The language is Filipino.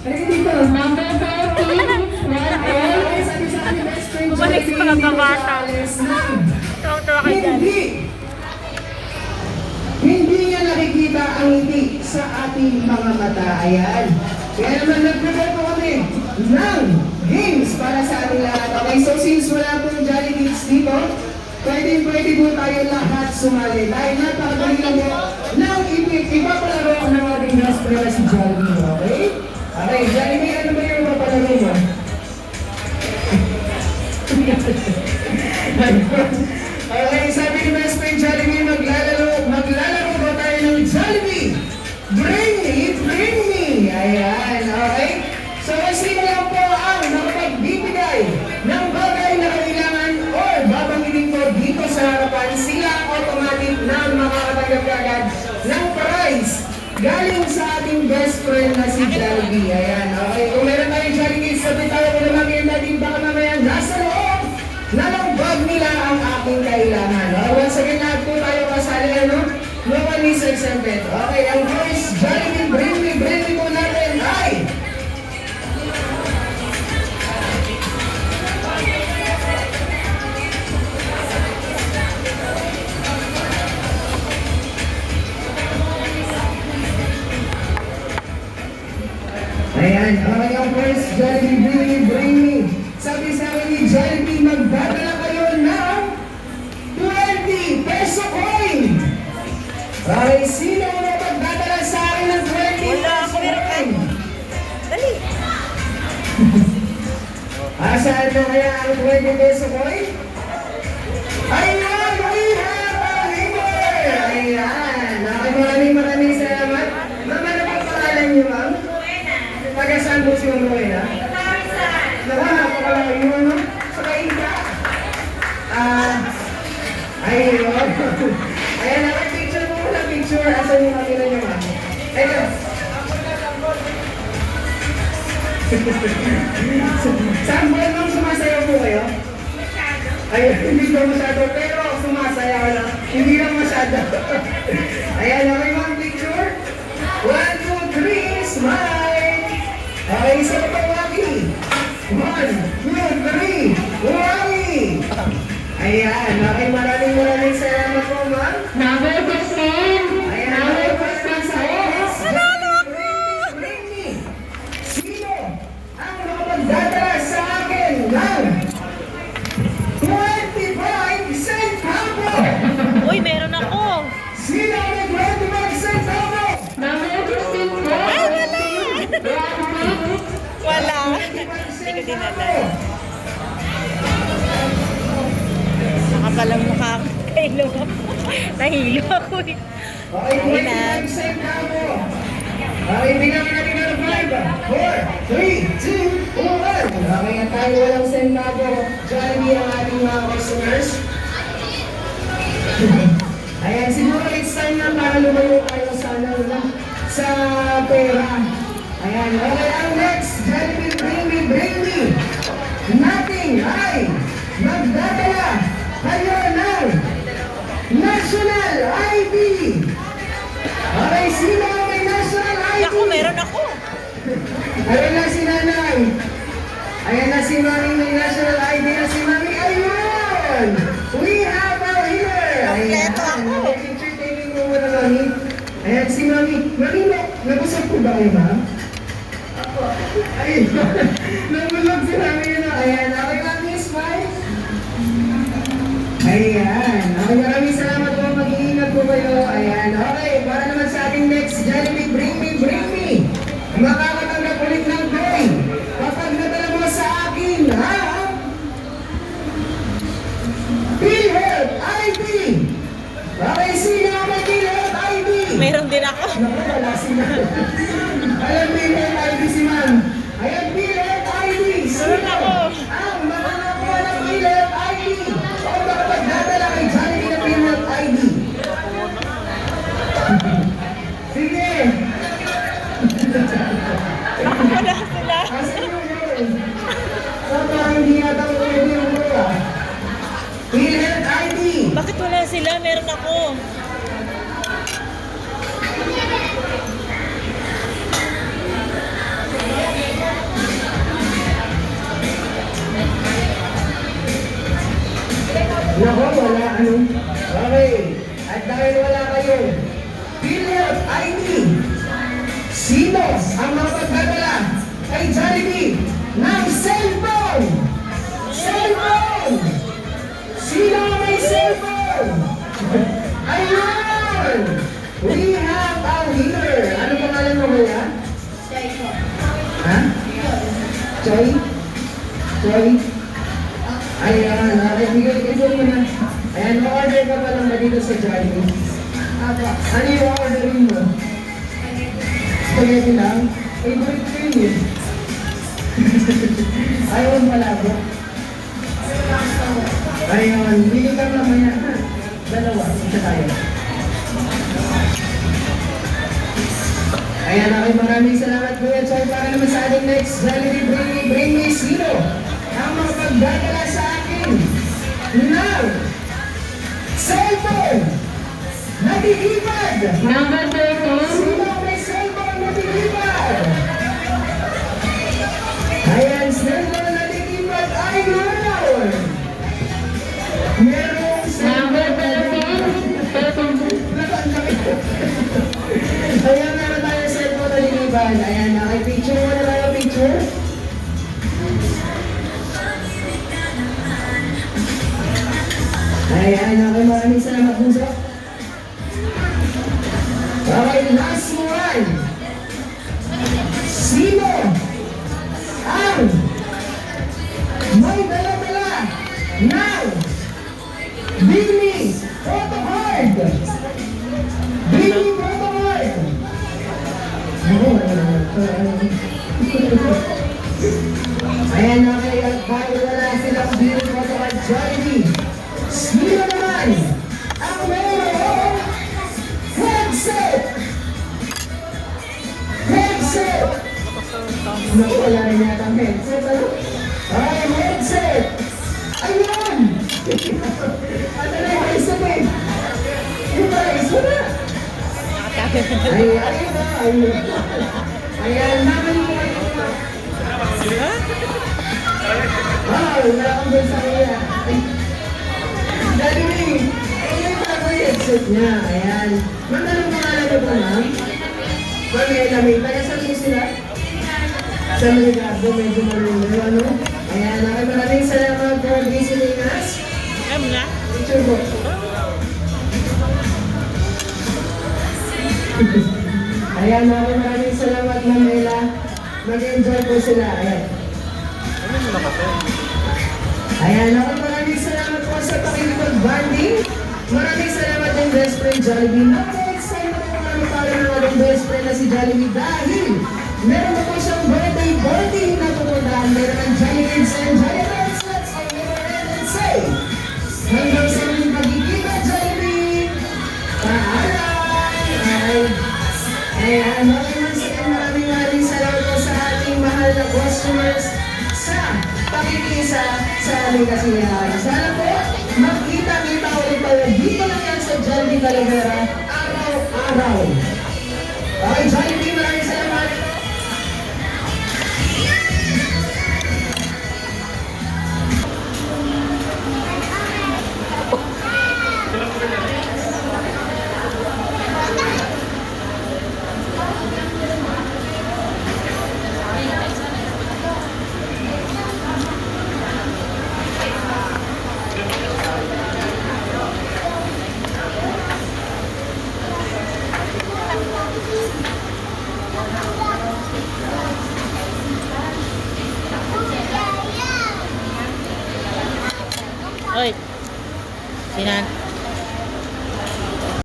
Halika dito. Number 14, 1L. Sabi sa akin, best friend, Bumalik sa mga kabata. Tawa-tawa kayo dyan. Hindi niya nakikita ang ngiti sa ating mga mata. Ayan. Kaya naman nagprepato kami ng games para sa ating lahat. Okay, so since wala pong Jolly Kids dito, pwede po tayo lahat sumali. Dahil napakagaling lang mo ng ipapalaro ng ating best friend na si Jollibee. Okay? Okay, Jollibee, ano ba yung mapalaro mo? Okay, sabi ni best friend Jollibee, maglalaro ba tayo ng Jollibee? Bring me! Ayan, okay? So, sino lang po ang nakapagbibigay ng bagay na kailangan or babanggitin ko dito sa harapan, sila automatic na makakatanggap agad ng prize galing sa ating best friend na si Jollibee. Ayan, okay? Kung meron tayong Jollibee, sabi tayo kung naman natin baka mamaya nasa loob na ng bag nila ang aking kailangan. Okay, once again, lahat po tayo kasali, ano? No one is exempted. Okay, ang first Jollibee, bring me po natin ay ayan, okay, ang first Jollibee, bring me. Sabi sa akin ni Jollibee, magdadala kayo ng 20 peso coin. Okay, sino na magdadala sa akin ng 20 Wala peso ako, meron ka. coin? Dali. Saan mo kaya ang 20 peso coin? Ayan, we have a winner! Ayan, okay, maraming salamat. Ma'am, ano pa pangalan niyo, ma'am? Taga saan po si Ma'am Rowena? Napakalayo yung ano? Sa Kainta? Ayun. Ayan, nakapicture po muna picture. Asan yung kamera niyo, ma'am? Ayun. Saan ba nung sumasayaw po kayo? Ayun, hindi ko masyado, pero sumasayaw lang. Hindi lang masyado. Ayan, okay ma'am, picture? 1, 2, 3, smile! Okay, isa pa pa, Waki. 1, 2, 3, Waki! Ayan, okay, maraming salamat po, ma'am. Number 15. Ayan, Number okay, 15 po. bring me. Sino ang makapagdadala sa akin ng 25 centavo? Uy, meron ako. Sino ang may 25 centavo? Number 15 po. Wala. Hindi ko dinala. Nakapalang mukha ako. Nahilo ako. Nahilo ako eh. Okay, 25 centavo. Okay, bigyan ka natin ng 5, 4, 3, 2, 1. Okay, at tayo walang centavo. Jollibee ang ating mga customers. Ayan, siguro it's time na para lumayo tayo sa, sa pera. Ayan, okay, ang next, Jollibee, bring me. Nating ay magdadala kayo ng National ID. Okay, sino ang may National ID? Ako, meron ako. Ayan na si Nanay. Ayan na si Mami, may National ID na si Mami. Ayun! We have a winner! Kompleto ako. Entertaining mo muna, Mami. Ayan si Mami. Mami, nabusog po ba kayo, ma'am? Ako. Ayun. Nabusog si Mami yun. Ayan. Okay, Mami, smile. Ayan. Okay, maraming salamat po. Mag-iingat po kayo. Ayan. Okay, para naman sa ating next Jollibee, bring me. Makakatanggap ulit ng coin. Kapag nadala mo sa akin, ha? PhilHealth ID. Okay, sino ang may PhilHealth ID? Meron din ako. Naku, wala si ma'am. Ayan, PhilHealth ID si ma'am. Ayan, PhilHealth ID. Sino ang makakakuha ng PhilHealth ID? O makapagdadala kay Jollibee ng PhilHealth ID? Sige. Wala sila. Asan yung yun? Parang hindi yata pwede yung kuya. PhilHealth ID. Bakit wala sila? Meron ako. ano? Okay. At dahil wala kayo, period ID. Sino ang makapagdadala kay Jollibee ng cellphone? Cellphone! Sino ang may cellphone? Ayun! We have a winner. Ano pangalan mo kuya? Ha? Joy? Joy? Ayan, bigay mo na. Ayan, order ka pa lang ba dito sa Jollibee? Ano yung orderin mo? Spaghetti lang? Favorite ko yun eh. Ayaw mo malabo? Ayan, bigay ka mamaya ha. Dalawa, isa tayo. Ayan, okay, maraming salamat Kuya Choy. Para naman sa ating next Jollibee Bring Me Zero. Ang makapagdadala sa akin ng cellphone na titipad. Number 13. Sino ang may cellphone na titipad? Ayan, cellphone na titipad ay meron. Merong Number cellphone. 13. Ayan, meron tayo cellphone na titipad. Ayan, picture mo na tayo, picture. Ayan, okay, maraming salamat Bunso. Okay, last one. Sino ang may dala-dala ng Bini Photo Card? Bini Photo Card. Ayan, okay, at dahil wala silang Bini Photo Card, Jollibee, sino naman ang mayroong headset? Headset! Naku, wala rin yata ang headset. Ano? Ay, headset! Ayun! Ano na yung headset eh? Yung price, wala! Ay, ayun na, ayun. Ayan, naman yung wow, wala kang doon sa kuya. Jollibee, ayun na ako yung headset niya. Ayan. Ma'am, anong pangalan niyo po, ma'am? Ma'am, Elamay. Taga saan po sila? Sa Maligado, medyo malulo, ano? Ayan, maraming salamat for visiting us. Picture po. Ayan, maraming salamat, Ma'am Ella. Mag-enjoy po sila. Ayan. Ayan, maraming salamat po sa pakikipag-banding. Maraming salamat din, best friend Jollibee. Excited na kami para ng ating best friend na si Jollibee dahil meron na po siyang birthday party na pupuntahan. Meron ang Jollibees and Jollibees. Let's all give a hand and say, hanggang sa muling pagkikita, Jollibee! Paalam! Ayan, maraming salamat po sa ating mahal na customers sa pakikisa sa aming kasiyahan. Sana po, magkita-kita ulit tayo dito lang yan sa Jollibee Talavera, araw-araw. Okay, Jollibee, maraming salamat. Oy, Sinan.